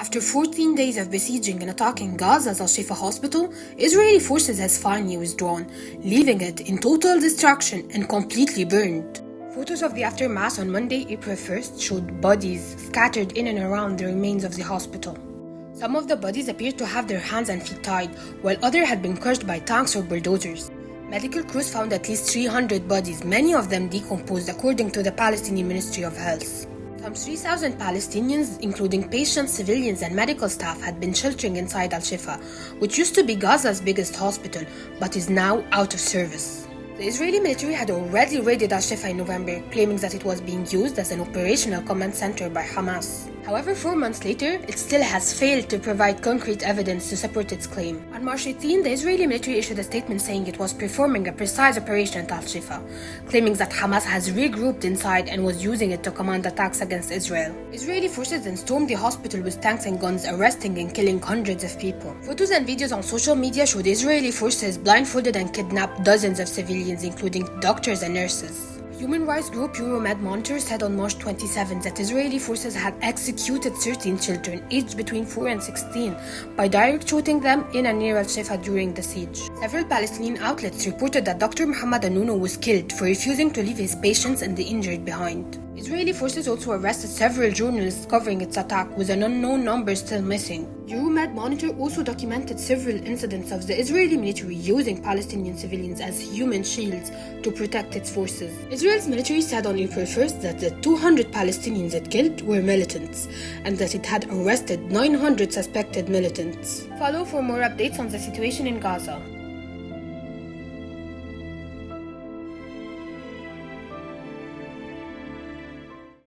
After 14 days of besieging and attacking Gaza's Al-Shifa hospital, Israeli forces has finally withdrawn, leaving it in total destruction and completely burned. Photos of the aftermath on Monday, April 1st, showed bodies scattered in and around the remains of the hospital. Some of the bodies appeared to have their hands and feet tied, while others had been crushed by tanks or bulldozers. Medical crews found at least 300 bodies, many of them decomposed, according to the Palestinian Ministry of Health. Some 3,000 Palestinians, including patients, civilians, and medical staff, had been sheltering inside Al-Shifa, which used to be Gaza's biggest hospital, but is now out of service. The Israeli military had already raided Al-Shifa in November, claiming that it was being used as an operational command center by Hamas. However, 4 months later, it still has failed to provide concrete evidence to support its claim. On March 18, the Israeli military issued a statement saying it was performing a precise operation at Al-Shifa, claiming that Hamas has regrouped inside and was using it to command attacks against Israel. Israeli forces then stormed the hospital with tanks and guns, arresting and killing hundreds of people. Photos and videos on social media showed Israeli forces blindfolded and kidnapped dozens of civilians, including doctors and nurses. Human rights group Euromed Monitor said on March 27 that Israeli forces had executed 13 children aged between 4 and 16 by direct shooting them in and near Al-Shifa during the siege. Several Palestinian outlets reported that Dr. Muhammad Anuno was killed for refusing to leave his patients and the injured behind. Israeli forces also arrested several journalists covering its attack, with an unknown number still missing. Euromed Monitor also documented several incidents of the Israeli military using Palestinian civilians as human shields to protect its forces. Israel's military said on April 1st that the 200 Palestinians it killed were militants, and that it had arrested 900 suspected militants. Follow for more updates on the situation in Gaza.